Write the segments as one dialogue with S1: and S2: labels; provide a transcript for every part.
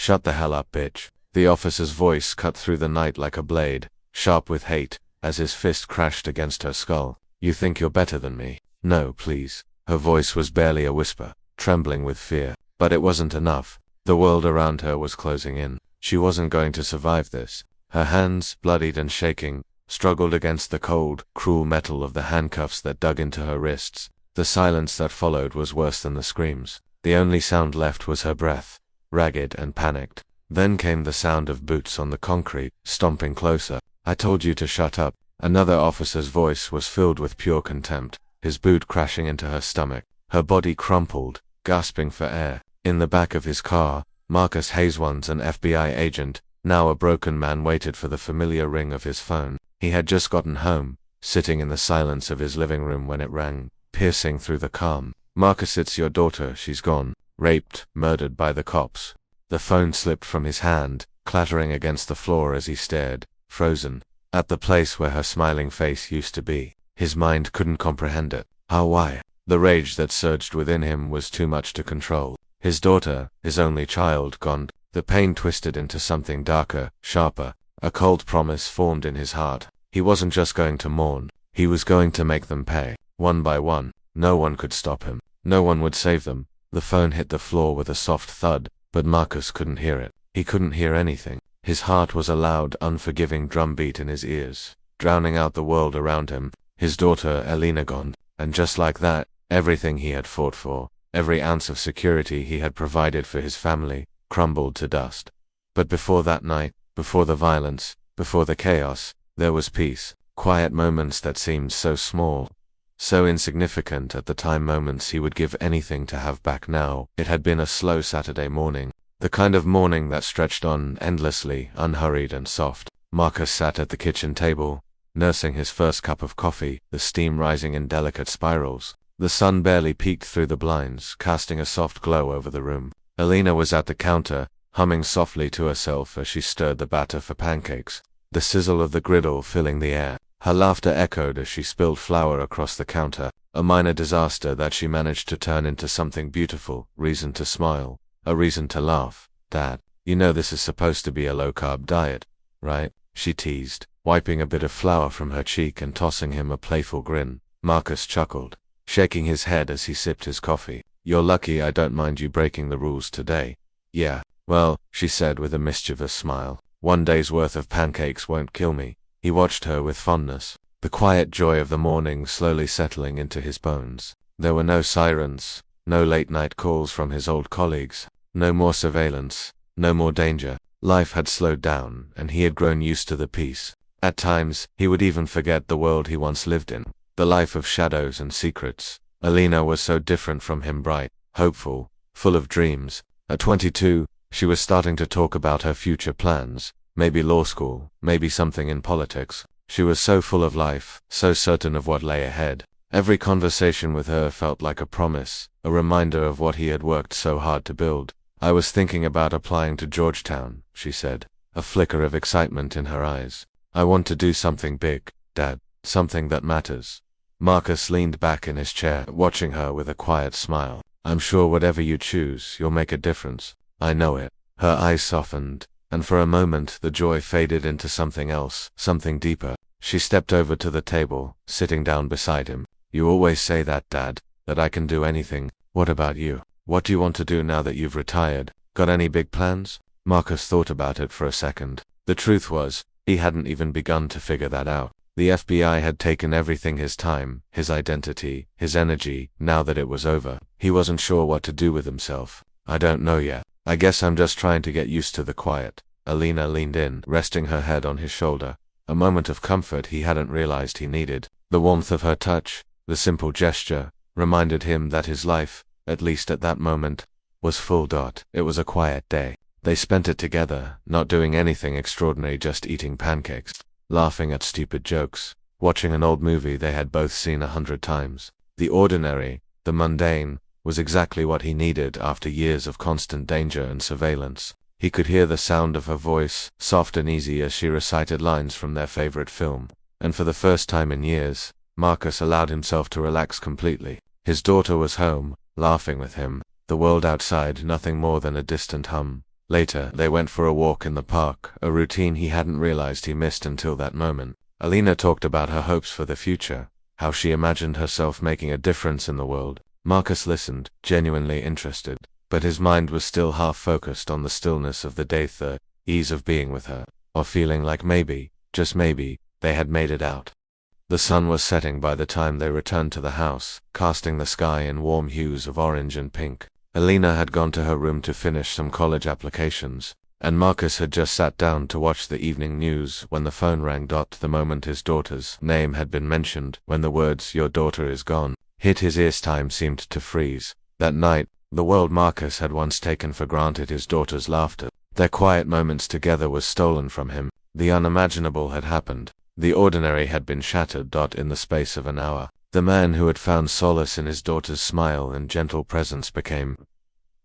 S1: "Shut the hell up, bitch." The officer's voice cut through the night like a blade, sharp with hate, as his fist crashed against her skull. "You think you're better than me? No, please." Her voice was barely a whisper, trembling with fear. But it wasn't enough. The world around her was closing in. She wasn't going to survive this. Her hands, bloodied and shaking, struggled against the cold, cruel metal of the handcuffs that dug into her wrists. The silence that followed was worse than the screams. The only sound left was her breath, ragged and panicked. Then came the sound of boots on the concrete, stomping closer. "I told you to shut up." Another officer's voice was filled with pure contempt, his boot crashing into her stomach. Her body crumpled, gasping for air. In the back of his car, Marcus Hayeswands, an FBI agent, now a broken man, waited for the familiar ring of his phone. He had just gotten home, sitting in the silence of his living room when it rang, piercing through the calm. "Marcus, it's your daughter. She's gone. Raped, murdered by the cops." The phone slipped from his hand, clattering against the floor as he stared, frozen, at the place where her smiling face used to be. His mind couldn't comprehend it. How? Why? The rage that surged within him was too much to control. His daughter, his only child, gone. The pain twisted into something darker, sharper. A cold promise formed in his heart. He wasn't just going to mourn. He was going to make them pay, one by one. No one could stop him. No one would save them. The phone hit the floor with a soft thud, but Marcus couldn't hear it. He couldn't hear anything. His heart was a loud, unforgiving drumbeat in his ears, drowning out the world around him. His daughter, Alina, gone. And just like that, everything he had fought for, every ounce of security he had provided for his family, crumbled to dust. But before that night, before the violence, before the chaos, there was peace. Quiet moments that seemed so small, so insignificant at the time, moments he would give anything to have back now. It had been a slow Saturday morning, the kind of morning that stretched on endlessly, unhurried and soft. Marcus sat at the kitchen table, nursing his first cup of coffee, the steam rising in delicate spirals. The sun barely peeked through the blinds, casting a soft glow over the room. Alina was at the counter, humming softly to herself as she stirred the batter for pancakes, the sizzle of the griddle filling the air. Her laughter echoed as she spilled flour across the counter, a minor disaster that she managed to turn into something beautiful, reason to smile, a reason to laugh. "Dad, you know this is supposed to be a low-carb diet, right?" she teased, wiping a bit of flour from her cheek and tossing him a playful grin. Marcus chuckled, shaking his head as he sipped his coffee. "You're lucky I don't mind you breaking the rules today." "Yeah, well," she said with a mischievous smile, "one day's worth of pancakes won't kill me." He watched her with fondness, the quiet joy of the morning slowly settling into his bones. There were no sirens, no late-night calls from his old colleagues, no more surveillance, no more danger. Life had slowed down, and he had grown used to the peace. At times, he would even forget the world he once lived in, the life of shadows and secrets. Alina was so different from him, bright, hopeful, full of dreams. At 22, she was starting to talk about her future plans, maybe law school, maybe something in politics. She was so full of life, so certain of what lay ahead. Every conversation with her felt like a promise, a reminder of what he had worked so hard to build. "I was thinking about applying to Georgetown," she said, a flicker of excitement in her eyes. "I want to do something big, Dad, something that matters." Marcus leaned back in his chair, watching her with a quiet smile. "I'm sure whatever you choose, you'll make a difference. I know it." Her eyes softened, and for a moment the joy faded into something else, something deeper. She stepped over to the table, sitting down beside him. "You always say that, Dad, that I can do anything. What about you? What do you want to do now that you've retired? Got any big plans?" Marcus thought about it for a second. The truth was, he hadn't even begun to figure that out. The FBI had taken everything: his time, his identity, his energy. Now that it was over, he wasn't sure what to do with himself. "I don't know yet. I guess I'm just trying to get used to the quiet." Alina leaned in, resting her head on his shoulder, a moment of comfort he hadn't realized he needed. The warmth of her touch, the simple gesture, reminded him that his life, at least at that moment, was full. It was a quiet day. They spent it together, not doing anything extraordinary, just eating pancakes, laughing at stupid jokes, watching an old movie they had both seen 100 times. The ordinary, the mundane, was exactly what he needed after years of constant danger and surveillance. He could hear the sound of her voice, soft and easy as she recited lines from their favorite film. And for the first time in years, Marcus allowed himself to relax completely. His daughter was home, laughing with him, the world outside nothing more than a distant hum. Later, they went for a walk in the park, a routine he hadn't realized he missed until that moment. Alina talked about her hopes for the future, how she imagined herself making a difference in the world. Marcus listened, genuinely interested, but his mind was still half focused on the stillness of the day, the ease of being with her, or feeling like maybe, just maybe, they had made it out. The sun was setting by the time they returned to the house, casting the sky in warm hues of orange and pink. Alina had gone to her room to finish some college applications, and Marcus had just sat down to watch the evening news when the phone rang. The moment his daughter's name had been mentioned, when the words "your daughter is gone" hit his ears, time seemed to freeze. That night, the world Marcus had once taken for granted, his daughter's laughter, their quiet moments together, was stolen from him. The unimaginable had happened. The ordinary had been shattered. In the space of an hour, the man who had found solace in his daughter's smile and gentle presence became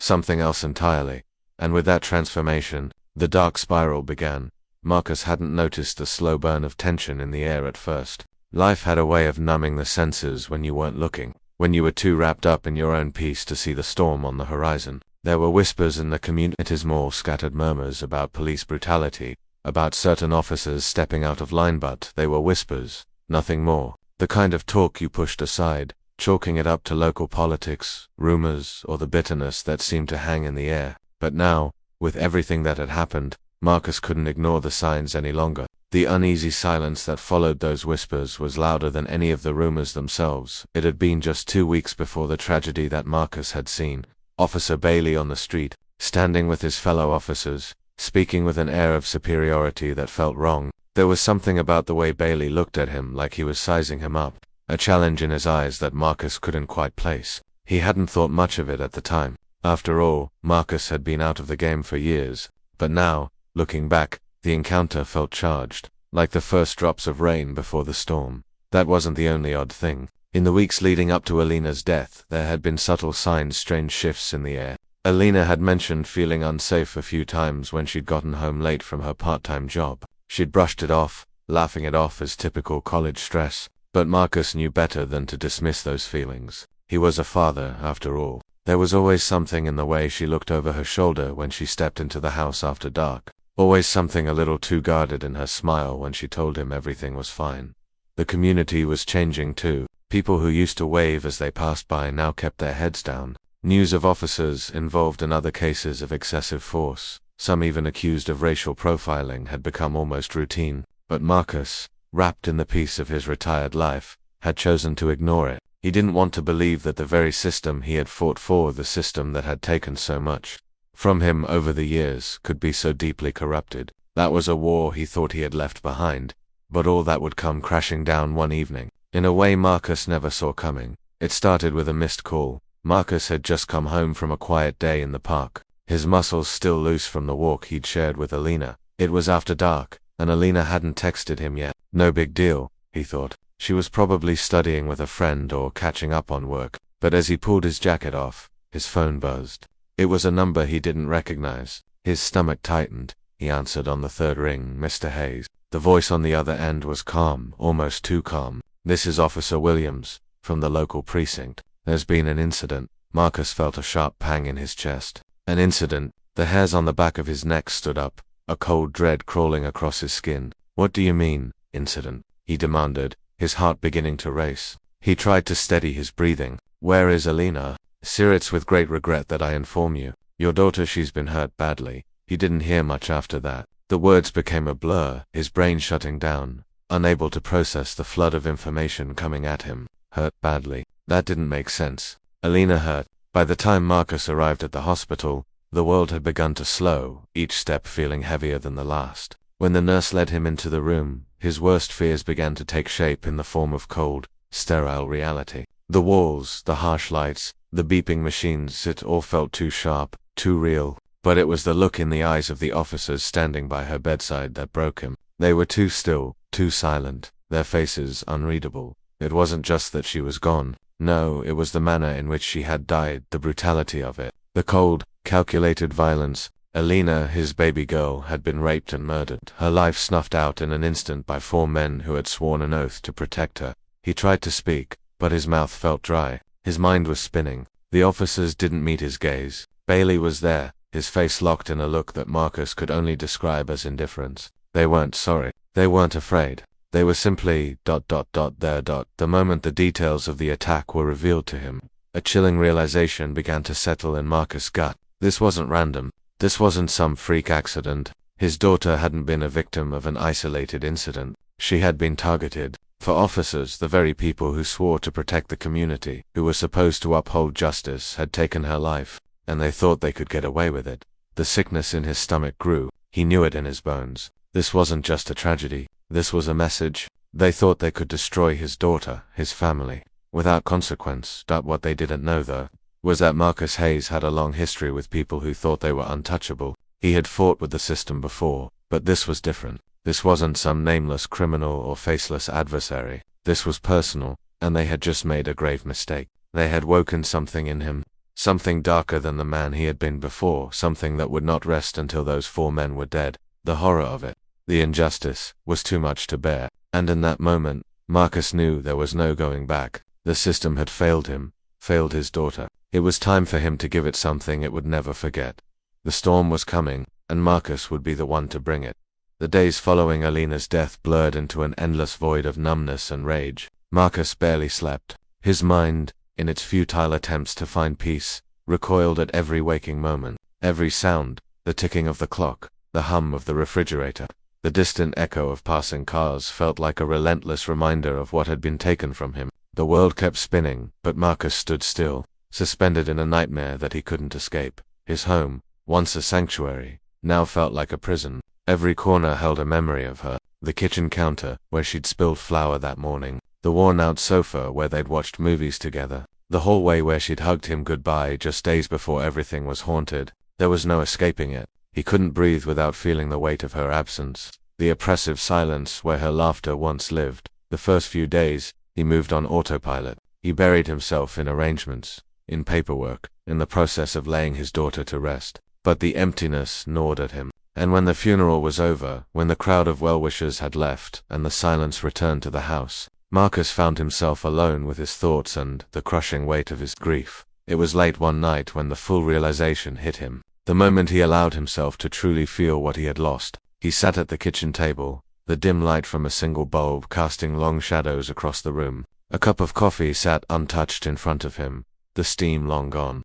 S1: something else entirely. And with that transformation, the dark spiral began. Marcus hadn't noticed the slow burn of tension in the air at first. Life had a way of numbing the senses when you weren't looking, when you were too wrapped up in your own peace to see the storm on the horizon. There were whispers in the community, more scattered murmurs about police brutality, about certain officers stepping out of line, but they were whispers, nothing more. The kind of talk you pushed aside, chalking it up to local politics, rumors, or the bitterness that seemed to hang in the air. But now, with everything that had happened, Marcus couldn't ignore the signs any longer. The uneasy silence that followed those whispers was louder than any of the rumors themselves. It had been just 2 weeks before the tragedy that Marcus had seen Officer Bailey on the street, standing with his fellow officers, speaking with an air of superiority that felt wrong. There was something about the way Bailey looked at him, like he was sizing him up, a challenge in his eyes that Marcus couldn't quite place. He hadn't thought much of it at the time. After all, Marcus had been out of the game for years, but now, looking back, the encounter felt charged, like the first drops of rain before the storm. That wasn't the only odd thing. In the weeks leading up to Alina's death, there had been subtle signs, strange shifts in the air. Alina had mentioned feeling unsafe a few times when she'd gotten home late from her part-time job. She'd brushed it off, laughing it off as typical college stress, but Marcus knew better than to dismiss those feelings. He was a father, after all. There was always something in the way she looked over her shoulder when she stepped into the house after dark. Always something a little too guarded in her smile when she told him everything was fine. The community was changing too. People who used to wave as they passed by now kept their heads down. News of officers involved in other cases of excessive force, some even accused of racial profiling, had become almost routine. But Marcus, wrapped in the peace of his retired life, had chosen to ignore it. He didn't want to believe that the very system he had fought for, the system that had taken so much from him over the years, could be so deeply corrupted. That was a war he thought he had left behind, but all that would come crashing down one evening, in a way Marcus never saw coming. It started with a missed call. Marcus had just come home from a quiet day in the park, his muscles still loose from the walk he'd shared with Alina. It was after dark, and Alina hadn't texted him yet. No big deal, he thought. She was probably studying with a friend or catching up on work. But as he pulled his jacket off, his phone buzzed. It was a number he didn't recognize. His stomach tightened. He answered on the third ring. "Mr. Hayes." The voice on the other end was calm, almost too calm. "This is Officer Williams, from the local precinct. There's been an incident." Marcus felt a sharp pang in his chest. An incident? The hairs on the back of his neck stood up, a cold dread crawling across his skin. "What do you mean, incident?" he demanded, his heart beginning to race. He tried to steady his breathing. "Where is Alina?" "Sir, it's with great regret that I inform you. Your daughter, she's been hurt badly." He didn't hear much after that. The words became a blur, his brain shutting down, unable to process the flood of information coming at him. Hurt badly? That didn't make sense. Alina hurt. By the time Marcus arrived at the hospital, the world had begun to slow, each step feeling heavier than the last. When the nurse led him into the room, his worst fears began to take shape in the form of cold, sterile reality. The walls, the harsh lights, the beeping machines, it all felt too sharp, too real. But it was the look in the eyes of the officers standing by her bedside that broke him. They were too still, too silent, their faces unreadable. It wasn't just that she was gone. No, it was the manner in which she had died, the brutality of it. The cold, calculated violence. Alina, his baby girl, had been raped and murdered, her life snuffed out in an instant by 4 men who had sworn an oath to protect her. He tried to speak, but his mouth felt dry. His mind was spinning. The officers didn't meet his gaze. Bailey was there, his face locked in a look that Marcus could only describe as indifference. They weren't sorry. They weren't afraid. They were simply ... there. The moment the details of the attack were revealed to him, a chilling realization began to settle in Marcus' gut. This wasn't random. This wasn't some freak accident. His daughter hadn't been a victim of an isolated incident. She had been targeted. For officers, the very people who swore to protect the community, who were supposed to uphold justice, had taken her life, and they thought they could get away with it. The sickness in his stomach grew. He knew it in his bones. This wasn't just a tragedy. This was a message. They thought they could destroy his daughter, his family, without consequence. What they didn't know, though, was that Marcus Hayes had a long history with people who thought they were untouchable. He had fought with the system before, but this was different. This wasn't some nameless criminal or faceless adversary. This was personal, and they had just made a grave mistake. They had woken something in him, something darker than the man he had been before, something that would not rest until those 4 men were dead. The horror of it, the injustice, was too much to bear, and in that moment, Marcus knew there was no going back. The system had failed him, failed his daughter. It was time for him to give it something it would never forget. The storm was coming, and Marcus would be the one to bring it. The days following Alina's death blurred into an endless void of numbness and rage. Marcus barely slept. His mind, in its futile attempts to find peace, recoiled at every waking moment. Every sound, the ticking of the clock, the hum of the refrigerator, the distant echo of passing cars felt like a relentless reminder of what had been taken from him. The world kept spinning, but Marcus stood still, suspended in a nightmare that he couldn't escape. His home, once a sanctuary, now felt like a prison. Every corner held a memory of her. The kitchen counter, where she'd spilled flour that morning. The worn-out sofa where they'd watched movies together. The hallway where she'd hugged him goodbye just days before everything was haunted. There was no escaping it. He couldn't breathe without feeling the weight of her absence. The oppressive silence where her laughter once lived. The first few days, he moved on autopilot. He buried himself in arrangements, in paperwork, in the process of laying his daughter to rest. But the emptiness gnawed at him. And when the funeral was over, when the crowd of well-wishers had left, and the silence returned to the house, Marcus found himself alone with his thoughts and the crushing weight of his grief. It was late one night when the full realization hit him. The moment he allowed himself to truly feel what he had lost. He sat at the kitchen table, the dim light from a single bulb casting long shadows across the room. A cup of coffee sat untouched in front of him, the steam long gone.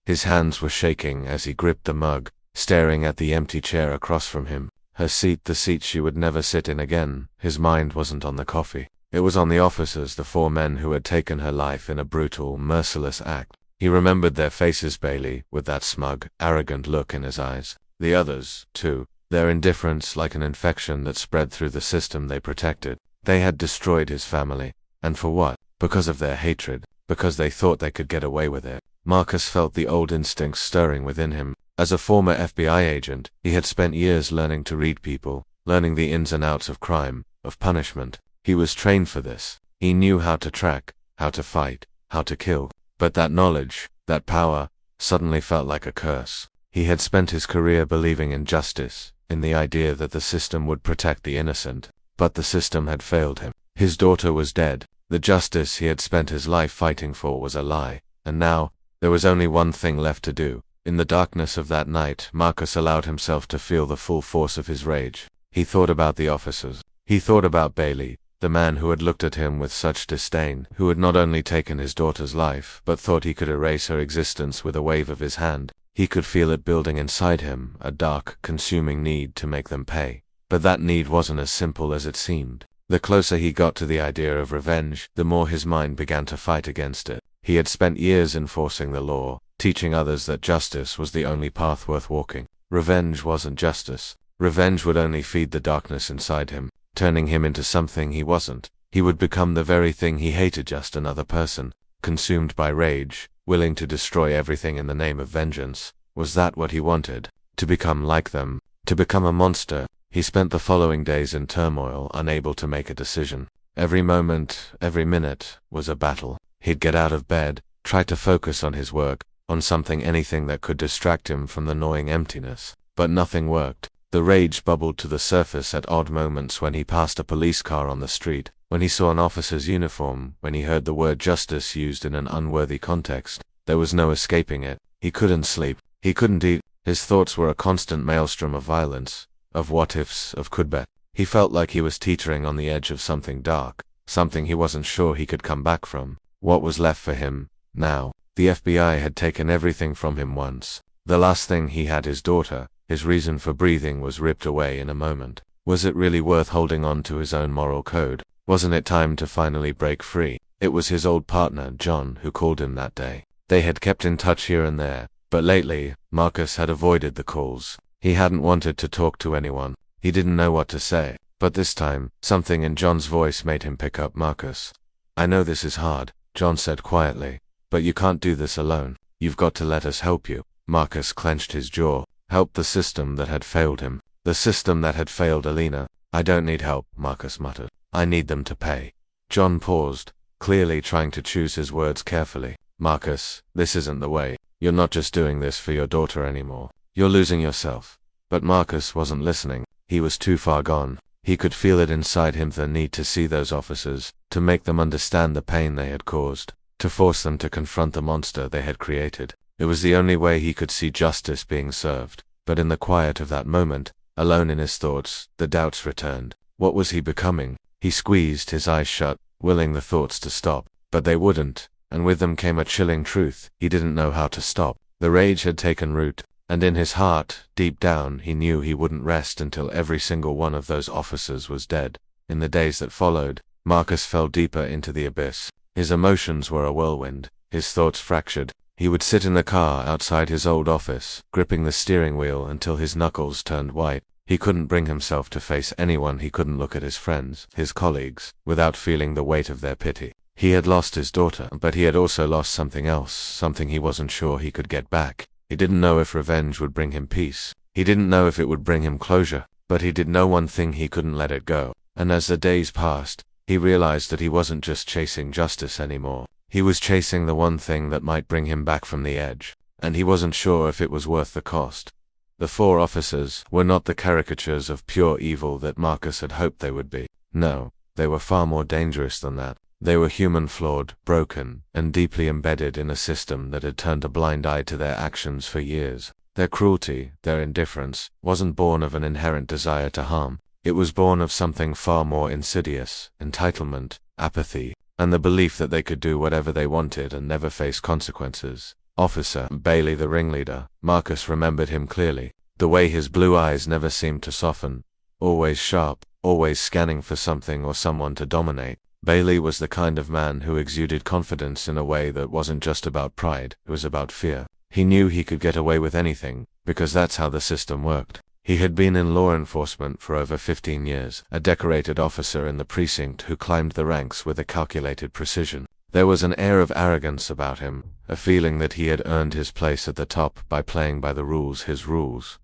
S1: His hands were shaking as he gripped the mug, staring at the empty chair across from him. Her seat, the seat she would never sit in again. His mind wasn't on the coffee. It was on the officers, the 4 men who had taken her life in a brutal, merciless act. He remembered their faces, Bailey, with that smug, arrogant look in his eyes. The others, too, their indifference like an infection that spread through the system they protected. They had destroyed his family. And for what? Because of their hatred. Because they thought they could get away with it. Marcus felt the old instincts stirring within him. As a former FBI agent, he had spent years learning to read people, learning the ins and outs of crime, of punishment. He was trained for this. He knew how to track, how to fight, how to kill. But that knowledge, that power, suddenly felt like a curse. He had spent his career believing in justice, in the idea that the system would protect the innocent. But the system had failed him. His daughter was dead. The justice he had spent his life fighting for was a lie. And now, there was only one thing left to do. In the darkness of that night, Marcus allowed himself to feel the full force of his rage. He thought about the officers. He thought about Bailey, the man who had looked at him with such disdain, who had not only taken his daughter's life, but thought he could erase her existence with a wave of his hand. He could feel it building inside him, a dark, consuming need to make them pay. But that need wasn't as simple as it seemed. The closer he got to the idea of revenge, the more his mind began to fight against it. He had spent years enforcing the law, teaching others that justice was the only path worth walking. Revenge wasn't justice. Revenge would only feed the darkness inside him, turning him into something he wasn't. He would become the very thing he hated, just another person, consumed by rage, willing to destroy everything in the name of vengeance. Was that what he wanted? To become like them? To become a monster? He spent the following days in turmoil, unable to make a decision. Every moment, every minute, was a battle. He'd get out of bed, try to focus on his work, on something, anything that could distract him from the gnawing emptiness. But nothing worked. The rage bubbled to the surface at odd moments, when he passed a police car on the street, when he saw an officer's uniform, when he heard the word justice used in an unworthy context. There was no escaping it. He couldn't sleep. He couldn't eat. His thoughts were a constant maelstrom of violence, of what-ifs, of could-bet. He felt like he was teetering on the edge of something dark, something he wasn't sure he could come back from. What was left for him, now? The FBI had taken everything from him once. The last thing he had, his daughter, his reason for breathing, was ripped away in a moment. Was it really worth holding on to his own moral code? Wasn't it time to finally break free? It was his old partner, John, who called him that day. They had kept in touch here and there, but lately, Marcus had avoided the calls. He hadn't wanted to talk to anyone. He didn't know what to say. But this time, something in John's voice made him pick up Marcus. "I know this is hard," John said quietly, "but you can't do this alone. You've got to let us help you." Marcus clenched his jaw. Help the system that had failed him. The system that had failed Alina. "I don't need help," Marcus muttered. "I need them to pay." John paused, clearly trying to choose his words carefully. "Marcus, this isn't the way. You're not just doing this for your daughter anymore. You're losing yourself." But Marcus wasn't listening. He was too far gone. He could feel it inside him, the need to see those officers, to make them understand the pain they had caused, to force them to confront the monster they had created. It was the only way he could see justice being served. But in the quiet of that moment, alone in his thoughts, the doubts returned. What was he becoming? He squeezed his eyes shut, willing the thoughts to stop. But they wouldn't, and with them came a chilling truth. He didn't know how to stop. The rage had taken root, and in his heart, deep down, he knew he wouldn't rest until every single one of those officers was dead. In the days that followed, Marcus fell deeper into the abyss. His emotions were a whirlwind. His thoughts fractured. He would sit in the car outside his old office, gripping the steering wheel until his knuckles turned white. He couldn't bring himself to face anyone. He couldn't look at his friends, his colleagues, without feeling the weight of their pity. He had lost his daughter, but he had also lost something else, something he wasn't sure he could get back. He didn't know if revenge would bring him peace. He didn't know if it would bring him closure, but he did know one thing: he couldn't let it go. And as the days passed, he realized that he wasn't just chasing justice anymore. He was chasing the one thing that might bring him back from the edge, and he wasn't sure if it was worth the cost. The 4 officers were not the caricatures of pure evil that Marcus had hoped they would be. No, they were far more dangerous than that. They were human, flawed, broken, and deeply embedded in a system that had turned a blind eye to their actions for years. Their cruelty, their indifference, wasn't born of an inherent desire to harm. It was born of something far more insidious: entitlement, apathy, and the belief that they could do whatever they wanted and never face consequences. Officer Bailey, the ringleader, Marcus remembered him clearly. The way his blue eyes never seemed to soften. Always sharp, always scanning for something or someone to dominate. Bailey was the kind of man who exuded confidence in a way that wasn't just about pride, it was about fear. He knew he could get away with anything, because that's how the system worked. He had been in law enforcement for over 15 years, a decorated officer in the precinct who climbed the ranks with a calculated precision. There was an air of arrogance about him, a feeling that he had earned his place at the top by playing by the rules, his rules.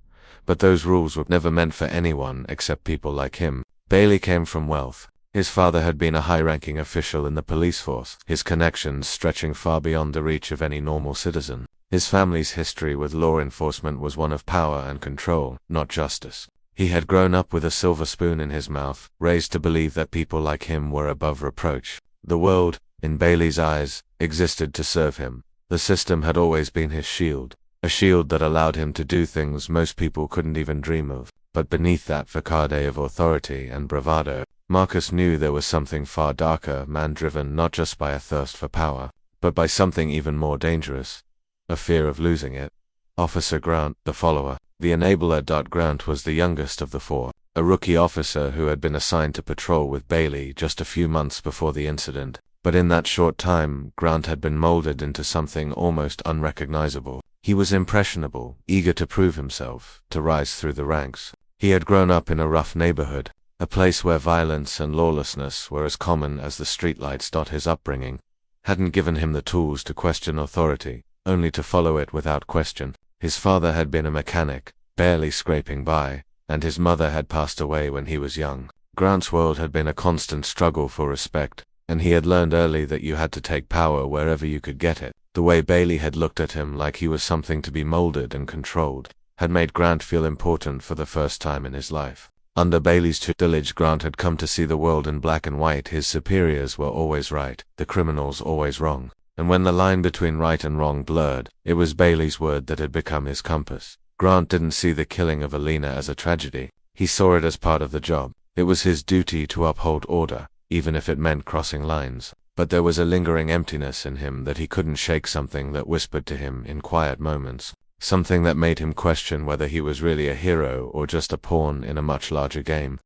S1: But those rules were never meant for anyone except people like him. Bailey came from wealth. His father had been a high-ranking official in the police force, his connections stretching far beyond the reach of any normal citizen. His family's history with law enforcement was one of power and control, not justice. He had grown up with a silver spoon in his mouth, raised to believe that people like him were above reproach. The world, in Bailey's eyes, existed to serve him. The system had always been his shield, a shield that allowed him to do things most people couldn't even dream of. But beneath that facade of authority and bravado, Marcus knew there was something far darker, man-driven not just by a thirst for power, but by something even more dangerous: a fear of losing it. Officer Grant, the follower, the enabler. Grant was the youngest of the 4, a rookie officer who had been assigned to patrol with Bailey just a few months before the incident. But in that short time, Grant had been molded into something almost unrecognizable. He was impressionable, eager to prove himself, to rise through the ranks. He had grown up in a rough neighborhood, a place where violence and lawlessness were as common as the streetlights. His upbringing hadn't given him the tools to question authority, only to follow it without question. His father had been a mechanic, barely scraping by, and his mother had passed away when he was young. Grant's world had been a constant struggle for respect, and he had learned early that you had to take power wherever you could get it. The way Bailey had looked at him like he was something to be molded and controlled had made Grant feel important for the first time in his life. Under Bailey's tutelage, Grant had come to see the world in black and white. His superiors were always right, the criminals always wrong. And when the line between right and wrong blurred, it was Bailey's word that had become his compass. Grant didn't see the killing of Alina as a tragedy. He saw it as part of the job. It was his duty to uphold order, even if it meant crossing lines. But there was a lingering emptiness in him that he couldn't shake, something that whispered to him in quiet moments. Something that made him question whether he was really a hero or just a pawn in a much larger game.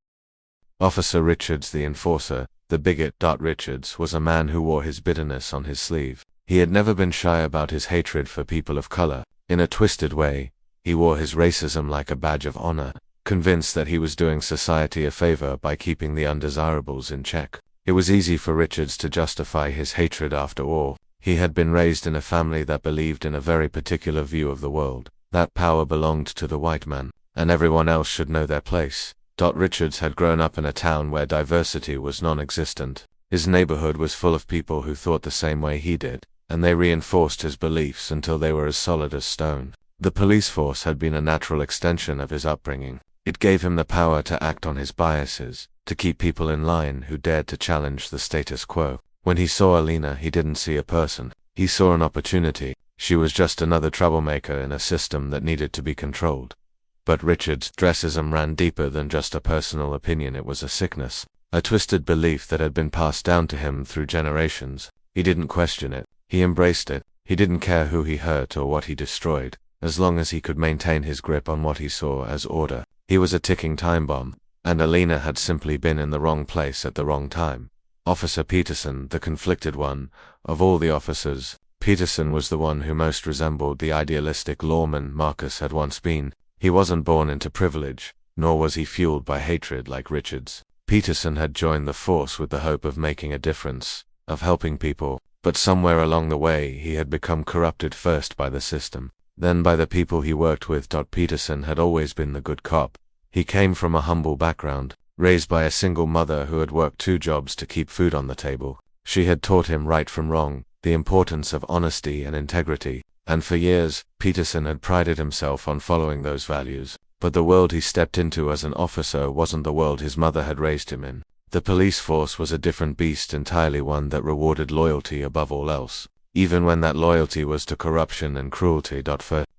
S1: Officer Richards, the enforcer, the bigot. Richards was a man who wore his bitterness on his sleeve. He had never been shy about his hatred for people of color. In a twisted way, he wore his racism like a badge of honor, convinced that he was doing society a favor by keeping the undesirables in check. It was easy for Richards to justify his hatred after all. He had been raised in a family that believed in a very particular view of the world, that power belonged to the white man, and everyone else should know their place. Richards had grown up in a town where diversity was non-existent. His neighborhood was full of people who thought the same way he did, and they reinforced his beliefs until they were as solid as stone. The police force had been a natural extension of his upbringing. It gave him the power to act on his biases, to keep people in line who dared to challenge the status quo. When he saw Alina, he didn't see a person. He saw an opportunity. She was just another troublemaker in a system that needed to be controlled. But Richards' racism ran deeper than just a personal opinion. It was a sickness, a twisted belief that had been passed down to him through generations. He didn't question it. He embraced it. He didn't care who he hurt or what he destroyed, as long as he could maintain his grip on what he saw as order. He was a ticking time bomb, and Alina had simply been in the wrong place at the wrong time. Officer Peterson, the conflicted one, of all the officers, Peterson was the one who most resembled the idealistic lawman Marcus had once been. He wasn't born into privilege, nor was he fueled by hatred like Richards. Peterson had joined the force with the hope of making a difference, of helping people, but somewhere along the way he had become corrupted, first by the system, then by the people he worked with. Peterson had always been the good cop. He came from a humble background, raised by a single mother who had worked 2 jobs to keep food on the table. She had taught him right from wrong, the importance of honesty and integrity, and for years, Peterson had prided himself on following those values. But the world he stepped into as an officer wasn't the world his mother had raised him in. The police force was a different beast entirely, one that rewarded loyalty above all else, even when that loyalty was to corruption and cruelty.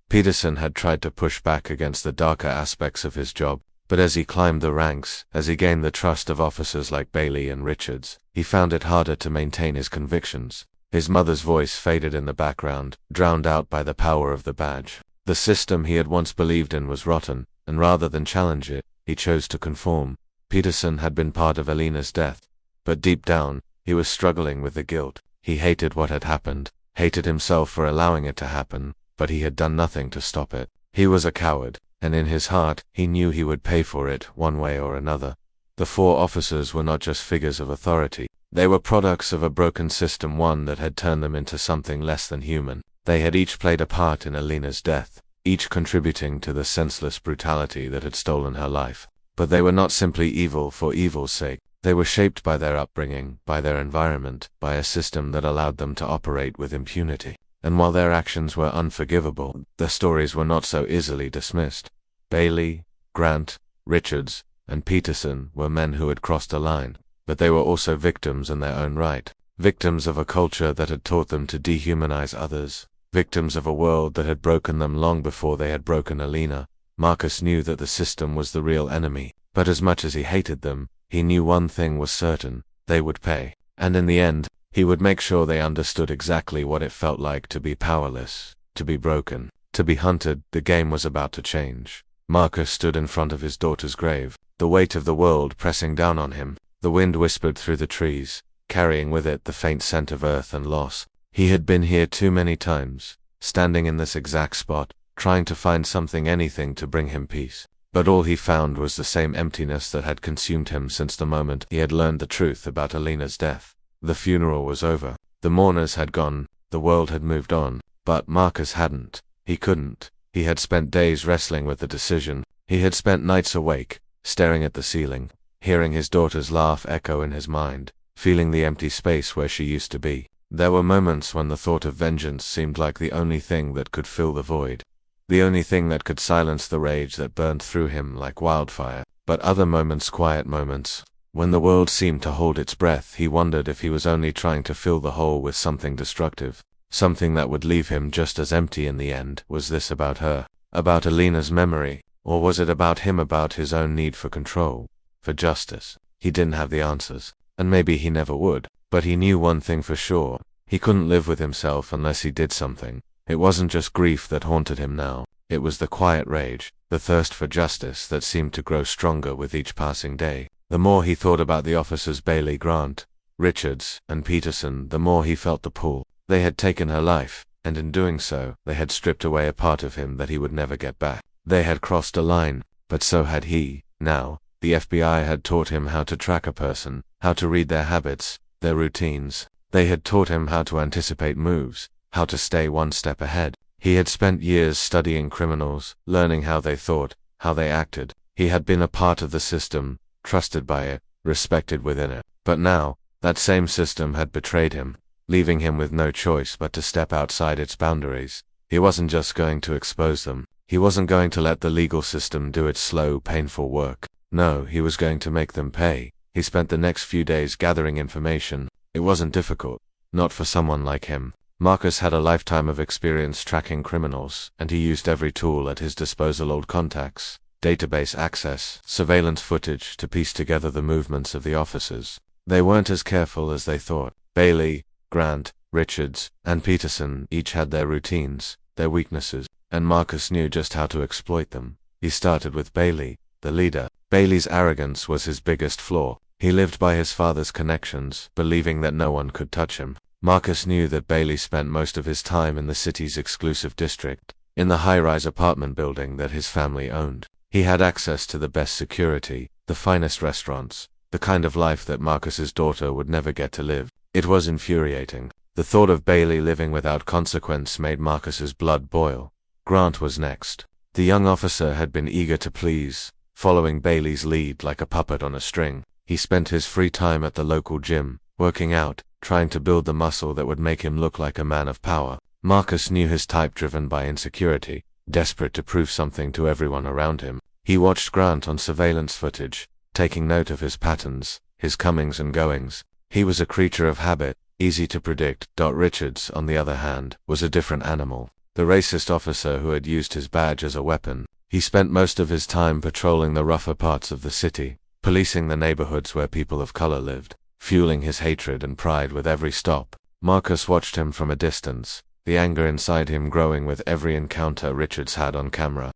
S1: Peterson had tried to push back against the darker aspects of his job, but as he climbed the ranks, as he gained the trust of officers like Bailey and Richards, he found it harder to maintain his convictions. His mother's voice faded in the background, drowned out by the power of the badge. The system he had once believed in was rotten, and rather than challenge it, he chose to conform. Peterson had been part of Alina's death, but deep down, he was struggling with the guilt. He hated what had happened, hated himself for allowing it to happen, but he had done nothing to stop it. He was a coward, and in his heart, he knew he would pay for it one way or another. The 4 officers were not just figures of authority. They were products of a broken system, one that had turned them into something less than human. They had each played a part in Alina's death, each contributing to the senseless brutality that had stolen her life. But they were not simply evil for evil's sake. They were shaped by their upbringing, by their environment, by a system that allowed them to operate with impunity. And while their actions were unforgivable, their stories were not so easily dismissed. Bailey, Grant, Richards, and Peterson were men who had crossed a line, but they were also victims in their own right. Victims of a culture that had taught them to dehumanize others. Victims of a world that had broken them long before they had broken Alina. Marcus knew that the system was the real enemy, but as much as he hated them, he knew one thing was certain: they would pay. And in the end, he would make sure they understood exactly what it felt like to be powerless, to be broken, to be hunted. The game was about to change. Marcus stood in front of his daughter's grave, the weight of the world pressing down on him. The wind whispered through the trees, carrying with it the faint scent of earth and loss. He had been here too many times, standing in this exact spot, trying to find something, anything to bring him peace. But all he found was the same emptiness that had consumed him since the moment he had learned the truth about Alina's death. The funeral was over. The mourners had gone. The world had moved on. But Marcus hadn't. He couldn't. He had spent days wrestling with the decision. He had spent nights awake, staring at the ceiling, hearing his daughter's laugh echo in his mind, feeling the empty space where she used to be. There were moments when the thought of vengeance seemed like the only thing that could fill the void, the only thing that could silence the rage that burned through him like wildfire. But other moments, quiet moments, when the world seemed to hold its breath, he wondered if he was only trying to fill the hole with something destructive, something that would leave him just as empty in the end. Was this about her? About Alina's memory? Or was it about him, about his own need for control? For justice? He didn't have the answers. And maybe he never would. But he knew one thing for sure. He couldn't live with himself unless he did something. It wasn't just grief that haunted him now. It was the quiet rage, the thirst for justice that seemed to grow stronger with each passing day. The more he thought about the officers Bailey, Grant, Richards, and Peterson, the more he felt the pull. They had taken her life, and in doing so, they had stripped away a part of him that he would never get back. They had crossed a line, but so had he. Now, the FBI had taught him how to track a person, how to read their habits, their routines. They had taught him how to anticipate moves, how to stay one step ahead. He had spent years studying criminals, learning how they thought, how they acted. He had been a part of the system, trusted by it, respected within it. But now, that same system had betrayed him, leaving him with no choice but to step outside its boundaries. He wasn't just going to expose them. He wasn't going to let the legal system do its slow, painful work. No, he was going to make them pay. He spent the next few days gathering information. It wasn't difficult. Not for someone like him. Marcus had a lifetime of experience tracking criminals, and he used every tool at his disposal: old contacts, database access, surveillance footage to piece together the movements of the officers. They weren't as careful as they thought. Bailey, Grant, Richards, and Peterson each had their routines, their weaknesses, and Marcus knew just how to exploit them. He started with Bailey, the leader. Bailey's arrogance was his biggest flaw. He lived by his father's connections, believing that no one could touch him. Marcus knew that Bailey spent most of his time in the city's exclusive district, in the high-rise apartment building that his family owned. He had access to the best security, the finest restaurants, the kind of life that Marcus's daughter would never get to live. It was infuriating. The thought of Bailey living without consequence made Marcus's blood boil. Grant was next. The young officer had been eager to please, following Bailey's lead like a puppet on a string. He spent his free time at the local gym, working out, trying to build the muscle that would make him look like a man of power. Marcus knew his type, driven by insecurity, desperate to prove something to everyone around him. He watched Grant on surveillance footage, taking note of his patterns, his comings and goings. He was a creature of habit, easy to predict. Richards, on the other hand, was a different animal. The racist officer who had used his badge as a weapon. He spent most of his time patrolling the rougher parts of the city, policing the neighborhoods where people of color lived, fueling his hatred and pride with every stop. Marcus watched him from a distance, the anger inside him growing with every encounter Richards had on camera.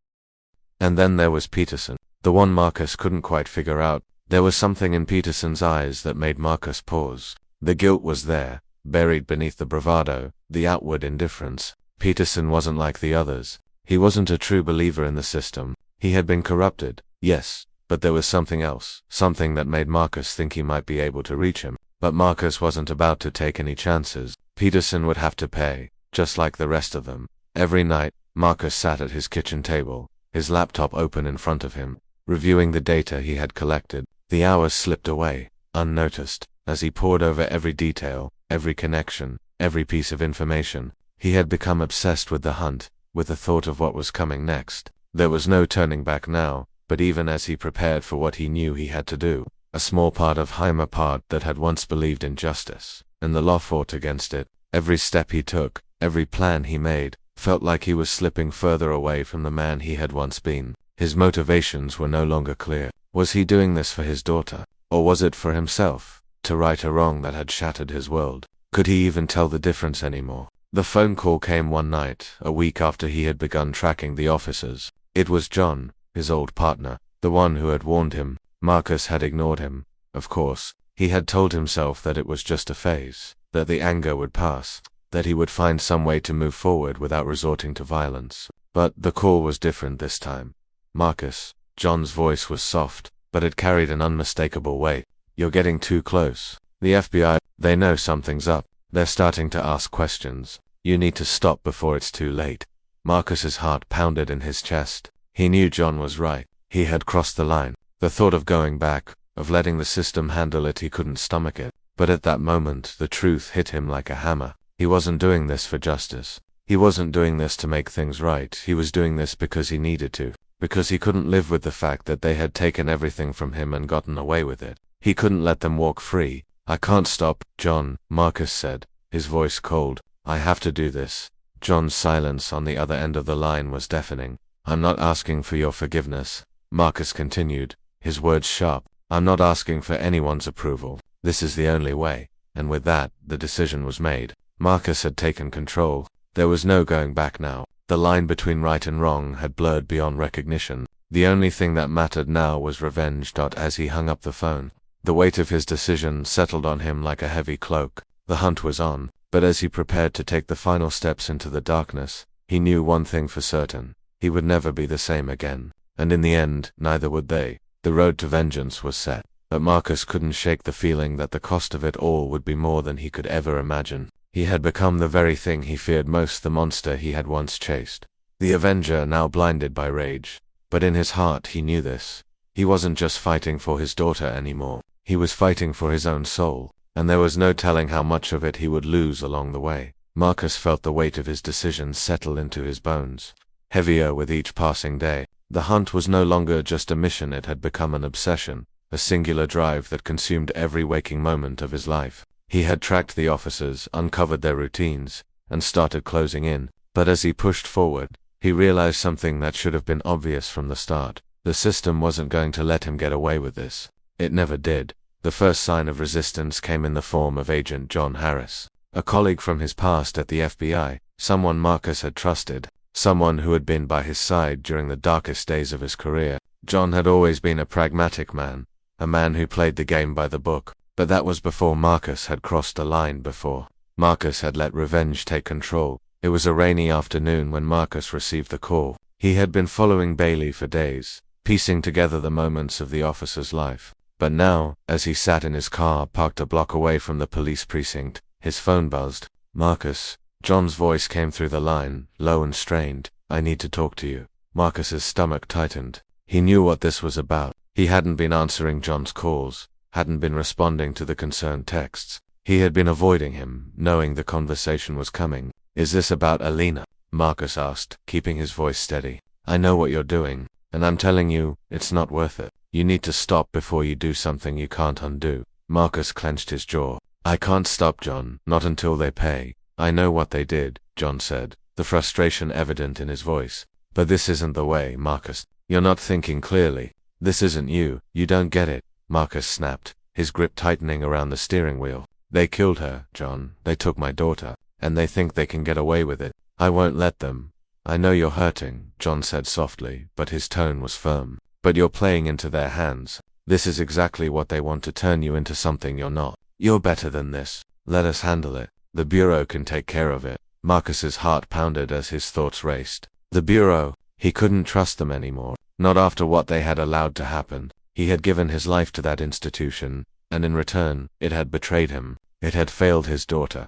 S1: And then there was Peterson, the one Marcus couldn't quite figure out. There was something in Peterson's eyes that made Marcus pause. The guilt was there, buried beneath the bravado, the outward indifference. Peterson wasn't like the others. He wasn't a true believer in the system. He had been corrupted, yes, but there was something else, something that made Marcus think he might be able to reach him. But Marcus wasn't about to take any chances. Peterson would have to pay, just like the rest of them. Every night, Marcus sat at his kitchen table, his laptop open in front of him, reviewing the data he had collected. The hours slipped away, unnoticed, as he pored over every detail, every connection, every piece of information. He had become obsessed with the hunt, with the thought of what was coming next. There was no turning back now, but even as he prepared for what he knew he had to do, a small part of him, a part that had once believed in justice, and the law fought against it. Every step he took, every plan he made, felt like he was slipping further away from the man he had once been. His motivations were no longer clear. Was he doing this for his daughter? Or was it for himself, to right a wrong that had shattered his world? Could he even tell the difference anymore? The phone call came one night, a week after he had begun tracking the officers. It was John, his old partner, the one who had warned him. Marcus had ignored him, of course. He had told himself that it was just a phase, that the anger would pass, that he would find some way to move forward without resorting to violence. But the call was different this time. Marcus. John's voice was soft, but it carried an unmistakable weight. You're getting too close. The FBI, they know something's up. They're starting to ask questions. You need to stop before it's too late. Marcus's heart pounded in his chest. He knew John was right. He had crossed the line. The thought of going back, of letting the system handle it, he couldn't stomach it. But at that moment, the truth hit him like a hammer. He wasn't doing this for justice. He wasn't doing this to make things right. He was doing this because he needed to. Because he couldn't live with the fact that they had taken everything from him and gotten away with it. He couldn't let them walk free. I can't stop, John, Marcus said, his voice cold. I have to do this. John's silence on the other end of the line was deafening. I'm not asking for your forgiveness, Marcus continued, his words sharp. I'm not asking for anyone's approval. This is the only way. And with that, the decision was made. Marcus had taken control. There was no going back now. The line between right and wrong had blurred beyond recognition. The only thing that mattered now was revenge. As he hung up the phone, the weight of his decision settled on him like a heavy cloak. The hunt was on, but as he prepared to take the final steps into the darkness, he knew one thing for certain. He would never be the same again. And in the end, neither would they. The road to vengeance was set. But Marcus couldn't shake the feeling that the cost of it all would be more than he could ever imagine. He had become the very thing he feared most, the monster he had once chased. The Avenger, now blinded by rage. But in his heart he knew this. He wasn't just fighting for his daughter anymore. He was fighting for his own soul, and there was no telling how much of it he would lose along the way. Marcus felt the weight of his decision settle into his bones, heavier with each passing day. The hunt was no longer just a mission, it had become an obsession, a singular drive that consumed every waking moment of his life. He had tracked the officers, uncovered their routines, and started closing in. But as he pushed forward, he realized something that should have been obvious from the start. The system wasn't going to let him get away with this. It never did. The first sign of resistance came in the form of Agent John Harris, a colleague from his past at the FBI, someone Marcus had trusted, someone who had been by his side during the darkest days of his career. John had always been a pragmatic man, a man who played the game by the book, but that was before Marcus had crossed a line before. Marcus had let revenge take control. It was a rainy afternoon when Marcus received the call. He had been following Bailey for days, piecing together the moments of the officer's life. But now, as he sat in his car parked a block away from the police precinct, his phone buzzed. Marcus. John's voice came through the line, low and strained. I need to talk to you. Marcus's stomach tightened. He knew what this was about. He hadn't been answering John's calls, hadn't been responding to the concerned texts. He had been avoiding him, knowing the conversation was coming. Is this about Alina? Marcus asked, keeping his voice steady. I know what you're doing, and I'm telling you, it's not worth it. You need to stop before you do something you can't undo. Marcus clenched his jaw. I can't stop, John, not until they pay. I know what they did, John said, the frustration evident in his voice. But this isn't the way, Marcus. You're not thinking clearly. This isn't you. You don't get it. Marcus snapped, his grip tightening around the steering wheel. They killed her, John. They took my daughter, and they think they can get away with it. I won't let them. I know you're hurting, John said softly, but his tone was firm. But you're playing into their hands. This is exactly what they want, to turn you into something you're not. You're better than this. Let us handle it. The Bureau can take care of it. Marcus's heart pounded as his thoughts raced. The Bureau. He couldn't trust them anymore. Not after what they had allowed to happen. He had given his life to that institution, and in return, it had betrayed him. It had failed his daughter.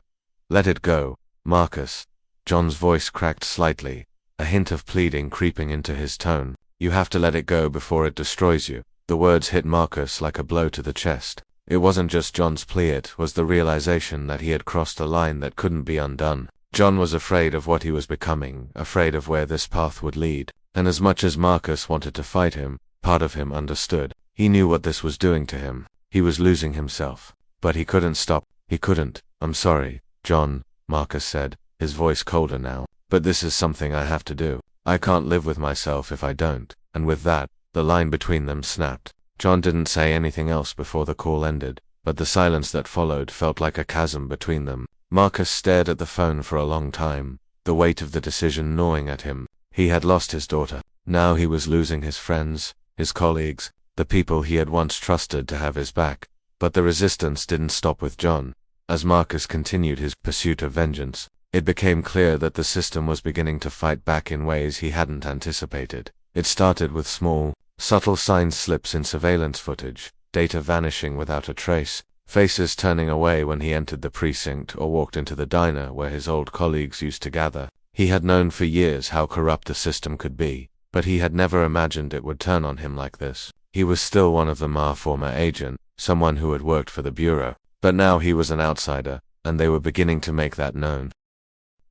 S1: Let it go, Marcus. John's voice cracked slightly, a hint of pleading creeping into his tone. You have to let it go before it destroys you. The words hit Marcus like a blow to the chest. It wasn't just John's plea, it was the realization that he had crossed a line that couldn't be undone. John was afraid of what he was becoming, afraid of where this path would lead. And as much as Marcus wanted to fight him, part of him understood. He knew what this was doing to him. He was losing himself. But he couldn't stop. He couldn't. I'm sorry, John, Marcus said, his voice colder now. But this is something I have to do. I can't live with myself if I don't. And with that, the line between them snapped. John didn't say anything else before the call ended, but the silence that followed felt like a chasm between them. Marcus stared at the phone for a long time, the weight of the decision gnawing at him. He had lost his daughter. Now he was losing his friends, his colleagues, the people he had once trusted to have his back. But the resistance didn't stop with John. As Marcus continued his pursuit of vengeance, it became clear that the system was beginning to fight back in ways he hadn't anticipated. It started with small, subtle sign slips in surveillance footage, data vanishing without a trace, faces turning away when he entered the precinct or walked into the diner where his old colleagues used to gather. He had known for years how corrupt the system could be, but he had never imagined it would turn on him like this. He was still one of them, a former agent, someone who had worked for the Bureau, but now he was an outsider, and they were beginning to make that known.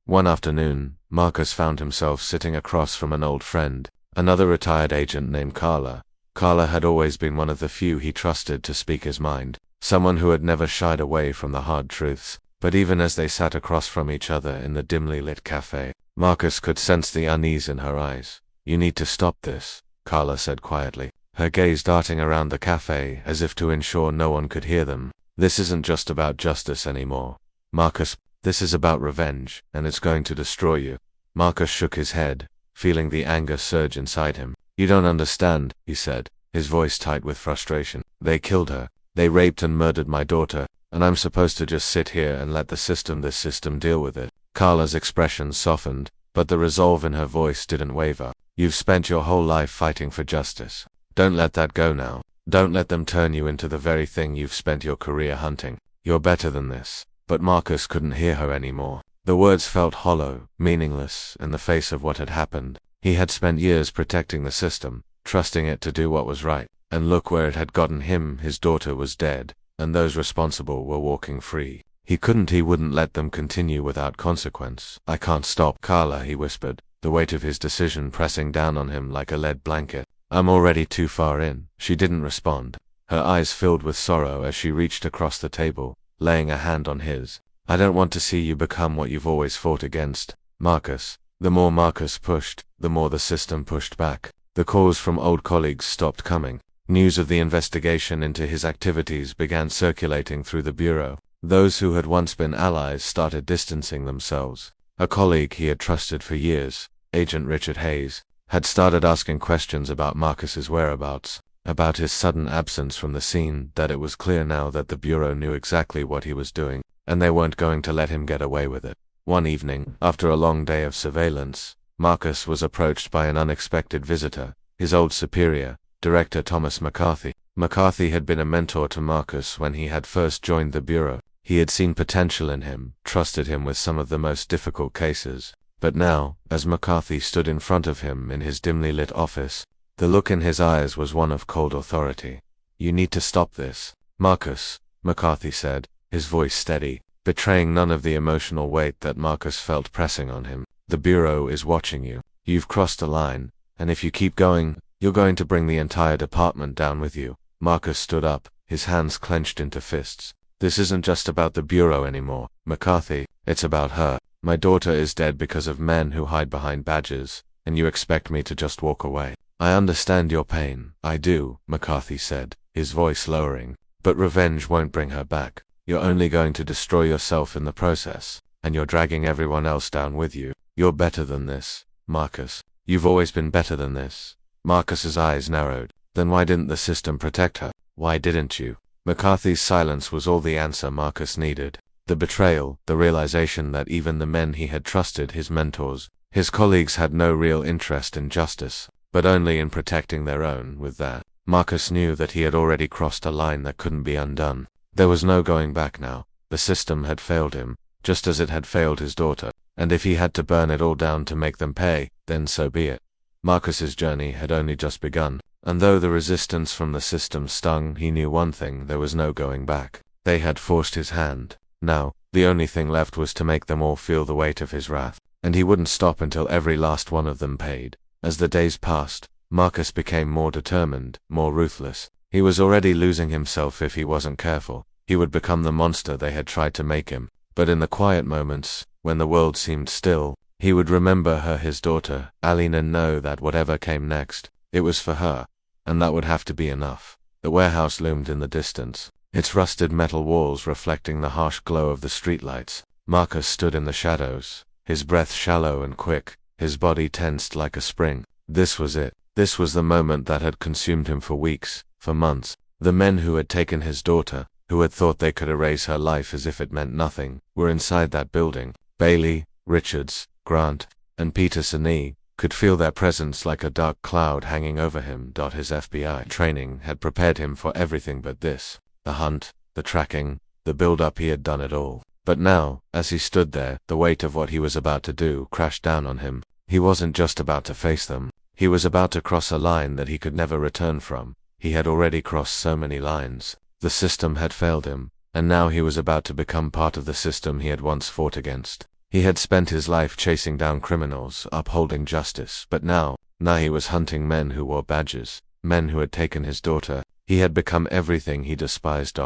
S1: One afternoon, Marcus found himself sitting across from an old friend, another retired agent named Carla. Carla had always been one of the few he trusted to speak his mind, someone who had never shied away from the hard truths. But even as they sat across from each other in the dimly lit cafe, Marcus could sense the unease in her eyes. You need to stop this, Carla said quietly, her gaze darting around the cafe as if to ensure no one could hear them. This isn't just about justice anymore, Marcus. This is about revenge, and it's going to destroy you. Marcus shook his head, feeling the anger surge inside him. You don't understand, he said, his voice tight with frustration. They killed her. They raped and murdered my daughter, and I'm supposed to just sit here and let this system deal with it. Carla's expression softened, but the resolve in her voice didn't waver. You've spent your whole life fighting for justice. Don't let that go now. Don't let them turn you into the very thing you've spent your career hunting. You're better than this. But Marcus couldn't hear her anymore. The words felt hollow, meaningless, in the face of what had happened. He had spent years protecting the system, trusting it to do what was right. And look where it had gotten him. His daughter was dead, and those responsible were walking free. He wouldn't let them continue without consequence. I can't stop, Carla, he whispered, the weight of his decision pressing down on him like a lead blanket. I'm already too far in. She didn't respond. Her eyes filled with sorrow as she reached across the table, laying a hand on his. I don't want to see you become what you've always fought against, Marcus. The more Marcus pushed, the more the system pushed back. The calls from old colleagues stopped coming. News of the investigation into his activities began circulating through the bureau. Those who had once been allies started distancing themselves. A colleague he had trusted for years, Agent Richard Hayes, had started asking questions about Marcus's whereabouts, about his sudden absence from the scene. That it was clear now that the bureau knew exactly what he was doing, and they weren't going to let him get away with it. One evening, after a long day of surveillance, Marcus was approached by an unexpected visitor, his old superior, Director Thomas McCarthy. McCarthy had been a mentor to Marcus when he had first joined the bureau. He had seen potential in him, trusted him with some of the most difficult cases. But now, as McCarthy stood in front of him in his dimly lit office, the look in his eyes was one of cold authority. You need to stop this, Marcus, McCarthy said, his voice steady, betraying none of the emotional weight that Marcus felt pressing on him. The bureau is watching you. You've crossed a line, and if you keep going, you're going to bring the entire department down with you. Marcus stood up, his hands clenched into fists. This isn't just about the bureau anymore, McCarthy. It's about her. My daughter is dead because of men who hide behind badges, and you expect me to just walk away. I understand your pain. I do, McCarthy said, his voice lowering. But revenge won't bring her back. You're only going to destroy yourself in the process, and you're dragging everyone else down with you. You're better than this, Marcus. You've always been better than this. Marcus's eyes narrowed. Then why didn't the system protect her? Why didn't you? McCarthy's silence was all the answer Marcus needed. The betrayal, the realization that even the men he had trusted, his mentors, his colleagues, had no real interest in justice, but only in protecting their own. With that, Marcus knew that he had already crossed a line that couldn't be undone. There was no going back now. The system had failed him, just as it had failed his daughter, and if he had to burn it all down to make them pay, then so be it. Marcus's journey had only just begun, and though the resistance from the system stung, he knew one thing: there was no going back. They had forced his hand. Now, the only thing left was to make them all feel the weight of his wrath, and he wouldn't stop until every last one of them paid. As the days passed, Marcus became more determined, more ruthless. He was already losing himself if he wasn't careful. He would become the monster they had tried to make him. But in the quiet moments, when the world seemed still, he would remember her, his daughter, Alina, know that whatever came next, it was for her, and that would have to be enough. The warehouse loomed in the distance, its rusted metal walls reflecting the harsh glow of the streetlights. Marcus stood in the shadows, his breath shallow and quick, his body tensed like a spring. This was it. This was the moment that had consumed him for weeks, for months. The men who had taken his daughter, who had thought they could erase her life as if it meant nothing, were inside that building. Bailey, Richards, Grant, and Peterson could feel their presence like a dark cloud hanging over him. His FBI training had prepared him for everything but this. The hunt, the tracking, the build-up, he had done it all. But now, as he stood there, the weight of what he was about to do crashed down on him. He wasn't just about to face them. He was about to cross a line that he could never return from. He had already crossed so many lines. The system had failed him, and now he was about to become part of the system he had once fought against. He had spent his life chasing down criminals, upholding justice, but now he was hunting men who wore badges, men who had taken his daughter. He had become everything he despised.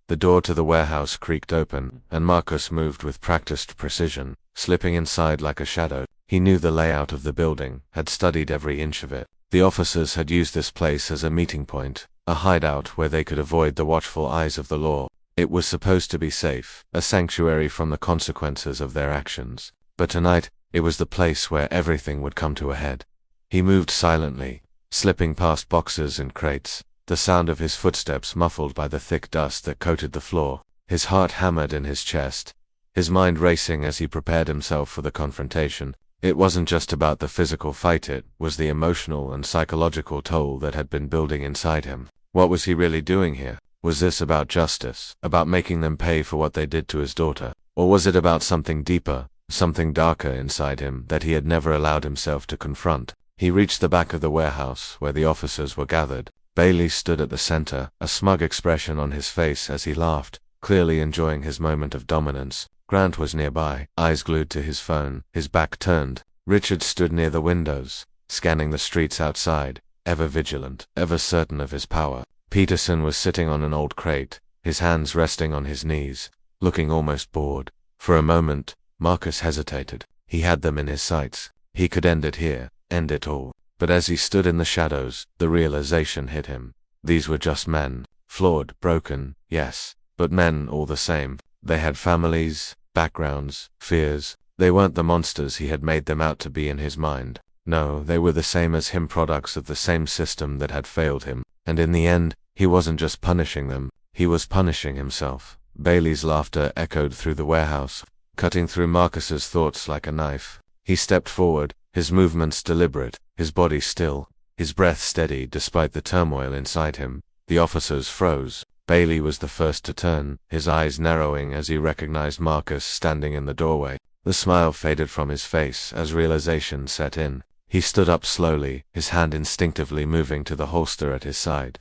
S1: The door to the warehouse creaked open, and Marcus moved with practiced precision, slipping inside like a shadow. He knew the layout of the building, had studied every inch of it. The officers had used this place as a meeting point, a hideout where they could avoid the watchful eyes of the law. It was supposed to be safe, a sanctuary from the consequences of their actions. But tonight, it was the place where everything would come to a head. He moved silently, slipping past boxes and crates, the sound of his footsteps muffled by the thick dust that coated the floor. His heart hammered in his chest, his mind racing as he prepared himself for the confrontation. It wasn't just about the physical fight, it was the emotional and psychological toll that had been building inside him. What was he really doing here? Was this about justice, about making them pay for what they did to his daughter? Or was it about something deeper, something darker inside him that he had never allowed himself to confront? He reached the back of the warehouse where the officers were gathered. Bailey stood at the center, a smug expression on his face as he laughed, clearly enjoying his moment of dominance. Grant was nearby, eyes glued to his phone, his back turned. Richard stood near the windows, scanning the streets outside, ever vigilant, ever certain of his power. Peterson was sitting on an old crate, his hands resting on his knees, looking almost bored. For a moment, Marcus hesitated. He had them in his sights. He could end it here, end it all. But as he stood in the shadows, the realization hit him. These were just men, flawed, broken, yes, but men all the same. They had families, backgrounds, fears. They weren't the monsters he had made them out to be in his mind. No, they were the same as him, products of the same system that had failed him. And in the end, he wasn't just punishing them, he was punishing himself. Bailey's laughter echoed through the warehouse, cutting through Marcus's thoughts like a knife. He stepped forward, his movements deliberate, his body still, his breath steady despite the turmoil inside him. The officers froze. Bailey was the first to turn, his eyes narrowing as he recognized Marcus standing in the doorway. The smile faded from his face as realization set in. He stood up slowly, his hand instinctively moving to the holster at his side.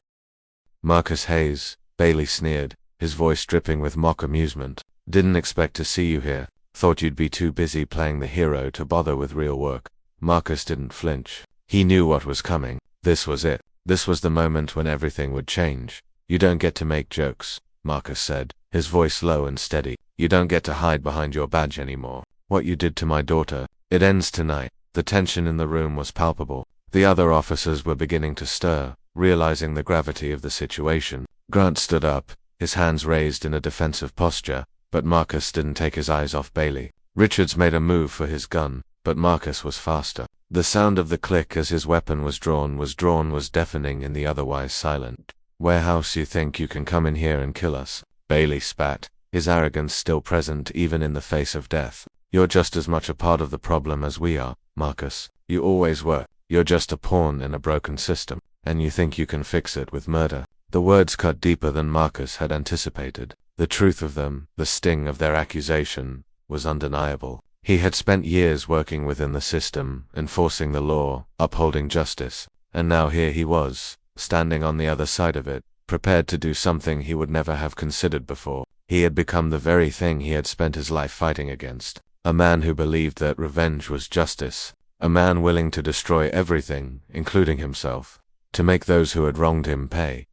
S1: "Marcus Hayes," Bailey sneered, his voice dripping with mock amusement. "Didn't expect to see you here. Thought you'd be too busy playing the hero to bother with real work." Marcus didn't flinch. He knew what was coming. This was it. This was the moment when everything would change. "You don't get to make jokes," Marcus said, his voice low and steady. "You don't get to hide behind your badge anymore. What you did to my daughter, it ends tonight." The tension in the room was palpable. The other officers were beginning to stir, realizing the gravity of the situation. Grant stood up, his hands raised in a defensive posture, but Marcus didn't take his eyes off Bailey. Richards made a move for his gun, but Marcus was faster. The sound of the click as his weapon was drawn was deafening in the otherwise silent warehouse. "You think you can come in here and kill us?" Bailey spat, his arrogance still present even in the face of death. "You're just as much a part of the problem as we are, Marcus. You always were. You're just a pawn in a broken system, and you think you can fix it with murder." The words cut deeper than Marcus had anticipated. The truth of them, the sting of their accusation, was undeniable. He had spent years working within the system, enforcing the law, upholding justice, and now here he was, standing on the other side of it, prepared to do something he would never have considered before. He had become the very thing he had spent his life fighting against. A man who believed that revenge was justice. A man willing to destroy everything, including himself, to make those who had wronged him pay.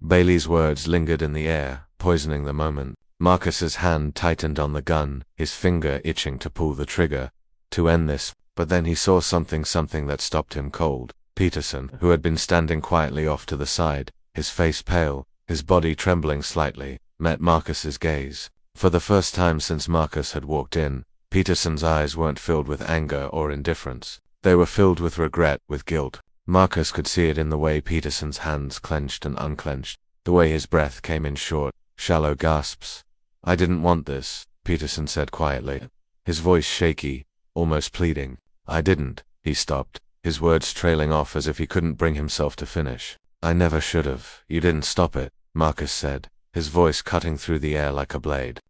S1: Bailey's words lingered in the air, poisoning the moment. Marcus's hand tightened on the gun, his finger itching to pull the trigger, to end this, but then he saw something that stopped him cold. Peterson, who had been standing quietly off to the side, his face pale, his body trembling slightly, met Marcus's gaze. For the first time since Marcus had walked in, Peterson's eyes weren't filled with anger or indifference. They were filled with regret, with guilt. Marcus could see it in the way Peterson's hands clenched and unclenched, the way his breath came in short, shallow gasps. "I didn't want this," Peterson said quietly, his voice shaky, almost pleading. "I didn't." He stopped, his words trailing off as if he couldn't bring himself to finish. "I never should have." "You didn't stop it," Marcus said, his voice cutting through the air like a blade.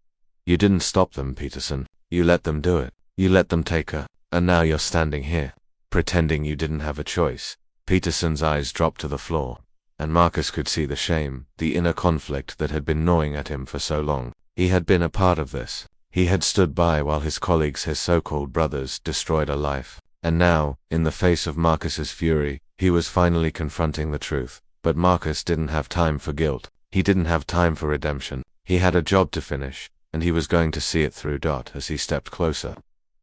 S1: "You didn't stop them, Peterson. You let them do it. You let them take her. And now you're standing here, pretending you didn't have a choice." Peterson's eyes dropped to the floor, and Marcus could see the shame, the inner conflict that had been gnawing at him for so long. He had been a part of this. He had stood by while his colleagues, his so-called brothers, destroyed a life. And now, in the face of Marcus's fury, he was finally confronting the truth. But Marcus didn't have time for guilt. He didn't have time for redemption. He had a job to finish, and he was going to see it through. As he stepped closer,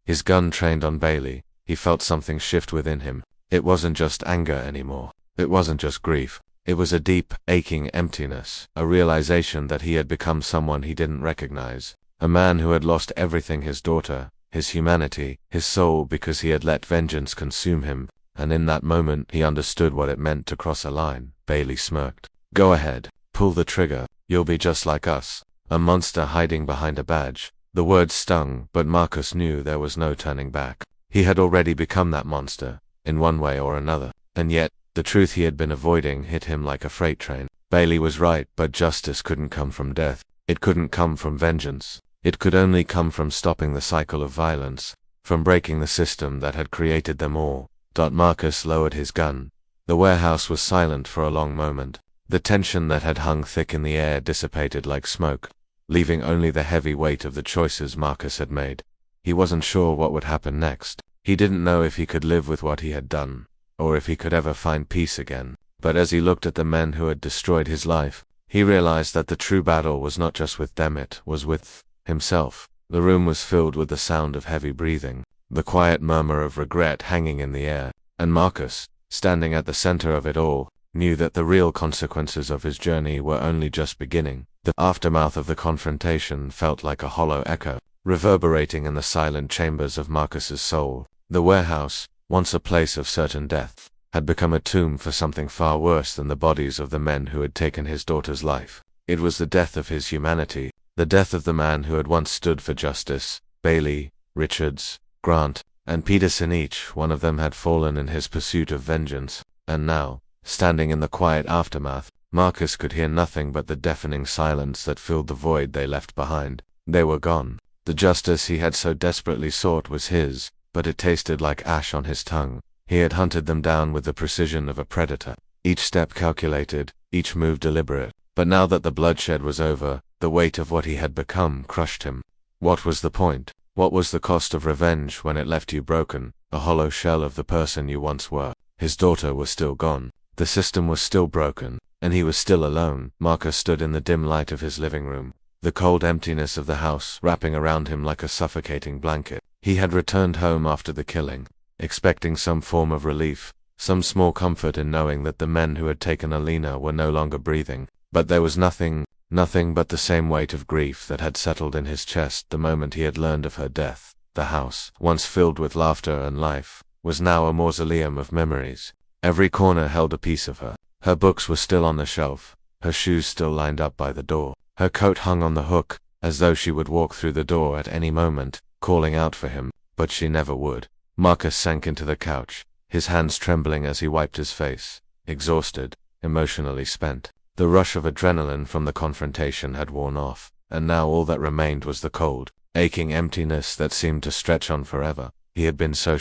S1: his gun trained on Bailey, he felt something shift within him. It wasn't just anger anymore. It wasn't just grief. It was a deep, aching emptiness, a realization that he had become someone he didn't recognize. A man who had lost everything: his daughter, his humanity, his soul, because he had let vengeance consume him. And in that moment he understood what it meant to cross a line. Bailey smirked. "Go ahead. Pull the trigger. You'll be just like us. A monster hiding behind a badge." The words stung, but Marcus knew there was no turning back. He had already become that monster, in one way or another. And yet, the truth he had been avoiding hit him like a freight train. Bailey was right, but justice couldn't come from death. It couldn't come from vengeance. It could only come from stopping the cycle of violence, from breaking the system that had created them all. Marcus lowered his gun. The warehouse was silent for a long moment. The tension that had hung thick in the air dissipated like smoke, leaving only the heavy weight of the choices Marcus had made. He wasn't sure what would happen next. He didn't know if he could live with what he had done, or if he could ever find peace again. But as he looked at the men who had destroyed his life, he realized that the true battle was not just with them, it was with himself. The room was filled with the sound of heavy breathing, the quiet murmur of regret hanging in the air, and Marcus, standing at the center of it all, knew that the real consequences of his journey were only just beginning. The aftermath of the confrontation felt like a hollow echo, reverberating in the silent chambers of Marcus's soul. The warehouse, once a place of certain death, had become a tomb for something far worse than the bodies of the men who had taken his daughter's life. It was the death of his humanity, the death of the man who had once stood for justice. Bailey, Richards, Grant, and Peterson, each one of them had fallen in his pursuit of vengeance, and now, standing in the quiet aftermath, Marcus could hear nothing but the deafening silence that filled the void they left behind. They were gone. The justice he had so desperately sought was his, but it tasted like ash on his tongue. He had hunted them down with the precision of a predator, each step calculated, each move deliberate. But now that the bloodshed was over, the weight of what he had become crushed him. What was the point? What was the cost of revenge when it left you broken, a hollow shell of the person you once were? His daughter was still gone. The system was still broken, and he was still alone. Marcus stood in the dim light of his living room, the cold emptiness of the house wrapping around him like a suffocating blanket. He had returned home after the killing, expecting some form of relief, some small comfort in knowing that the men who had taken Alina were no longer breathing. But there was nothing but the same weight of grief that had settled in his chest the moment he had learned of her death. The house, once filled with laughter and life, was now a mausoleum of memories. Every corner held a piece of her. Her books were still on the shelf, her shoes still lined up by the door. Her coat hung on the hook, as though she would walk through the door at any moment, calling out for him, but she never would. Marcus sank into the couch, his hands trembling as he wiped his face, exhausted, emotionally spent. The rush of adrenaline from the confrontation had worn off, and now all that remained was the cold, aching emptiness that seemed to stretch on forever. He had been so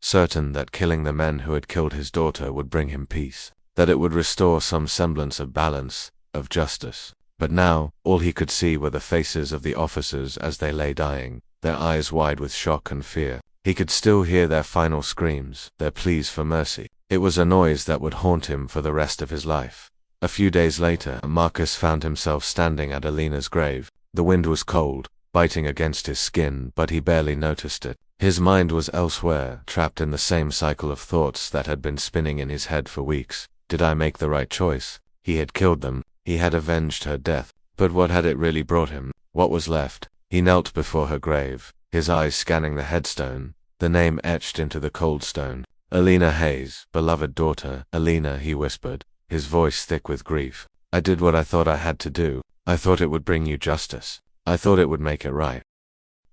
S1: certain that killing the men who had killed his daughter would bring him peace, that it would restore some semblance of balance, of justice. But now, all he could see were the faces of the officers as they lay dying, their eyes wide with shock and fear. He could still hear their final screams, their pleas for mercy. It was a noise that would haunt him for the rest of his life. A few days later, Marcus found himself standing at Alina's grave. The wind was cold, biting against his skin, but he barely noticed it. His mind was elsewhere, trapped in the same cycle of thoughts that had been spinning in his head for weeks. Did I make the right choice? He had killed them. He had avenged her death. But what had it really brought him? What was left? He knelt before her grave, his eyes scanning the headstone, the name etched into the cold stone. Alina Hayes, beloved daughter. Alina, he whispered, his voice thick with grief. I did what I thought I had to do. I thought it would bring you justice. I thought it would make it right.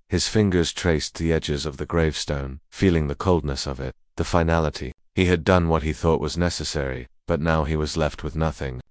S1: His fingers traced the edges of the gravestone, feeling the coldness of it, the finality. He had done what he thought was necessary, but now he was left with nothing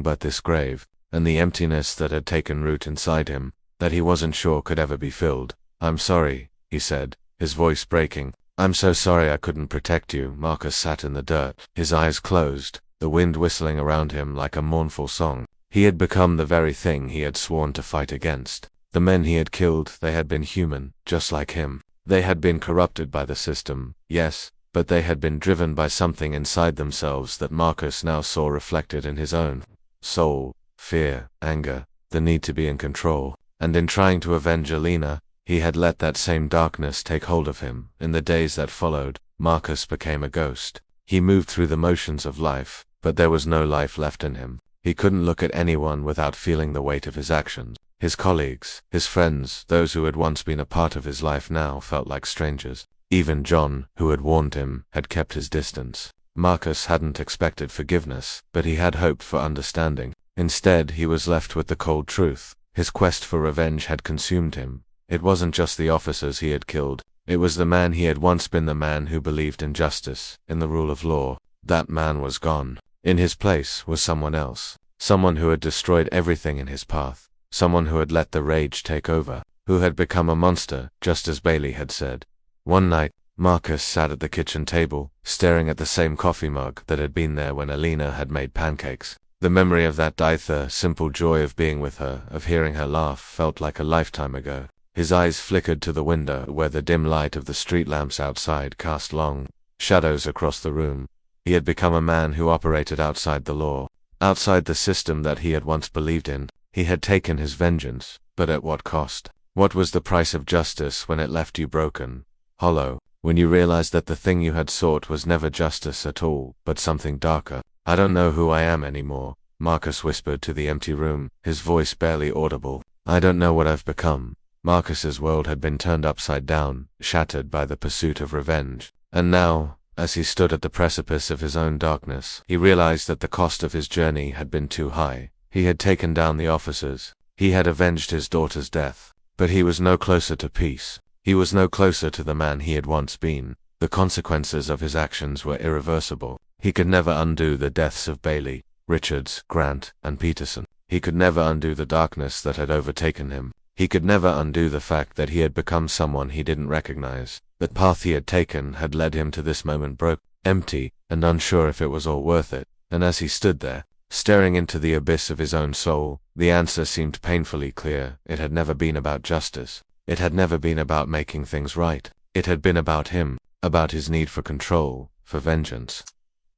S1: but this grave, and the emptiness that had taken root inside him, that he wasn't sure could ever be filled. I'm sorry, he said, his voice breaking. I'm so sorry I couldn't protect you. Marcus sat in the dirt, his eyes closed, the wind whistling around him like a mournful song. He had become the very thing he had sworn to fight against. The men he had killed, they had been human, just like him. They had been corrupted by the system, yes, but they had been driven by something inside themselves that Marcus now saw reflected in his own soul: fear, anger, the need to be in control. And in trying to avenge Alina, He had let that same darkness take hold of him. In the days that followed, Marcus became a ghost. He moved through the motions of life, but there was no life left in him. He couldn't look at anyone without feeling the weight of his actions. His colleagues, his friends, those who had once been a part of his life now felt like strangers. Even John, who had warned him, had kept his distance. Marcus hadn't expected forgiveness, but he had hoped for understanding. Instead, he was left with the cold truth. His quest for revenge had consumed him. It wasn't just the officers he had killed. It was the man he had once been, the man who believed in justice, in the rule of law. That man was gone. In his place was someone else. Someone who had destroyed everything in his path. Someone who had let the rage take over. Who had become a monster, just as Bailey had said. One night, Marcus sat at the kitchen table, staring at the same coffee mug that had been there when Alina had made pancakes. The memory of that dither, simple joy of being with her, of hearing her laugh, felt like a lifetime ago. His eyes flickered to the window where the dim light of the street lamps outside cast long shadows across the room. He had become a man who operated outside the law, outside the system that he had once believed in. He had taken his vengeance, but at what cost? What was the price of justice when it left you broken, hollow, when you realized that the thing you had sought was never justice at all, but something darker? I don't know who I am anymore, Marcus whispered to the empty room, his voice barely audible. I don't know what I've become. Marcus's world had been turned upside down, shattered by the pursuit of revenge. And now, as he stood at the precipice of his own darkness, he realized that the cost of his journey had been too high. He had taken down the officers. He had avenged his daughter's death. But he was no closer to peace. He was no closer to the man he had once been. The consequences of his actions were irreversible. He could never undo the deaths of Bailey, Richards, Grant, and Peterson. He could never undo the darkness that had overtaken him. He could never undo the fact that he had become someone he didn't recognize. The path he had taken had led him to this moment broke, empty, and unsure if it was all worth it. And as he stood there, staring into the abyss of his own soul, the answer seemed painfully clear. It had never been about justice. It had never been about making things right. It had been about him, about his need for control, for vengeance,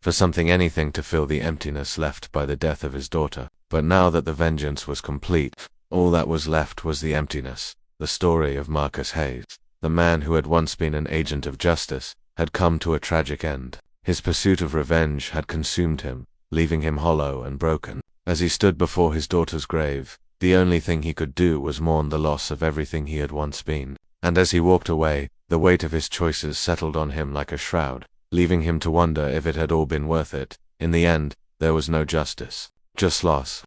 S1: for something, anything to fill the emptiness left by the death of his daughter. But now that the vengeance was complete, all that was left was the emptiness. The story of Marcus Hayes, the man who had once been an agent of justice, had come to a tragic end. His pursuit of revenge had consumed him, leaving him hollow and broken. As he stood before his daughter's grave, the only thing he could do was mourn the loss of everything he had once been. And as he walked away, the weight of his choices settled on him like a shroud, leaving him to wonder if it had all been worth it. In the end, there was no justice, just loss.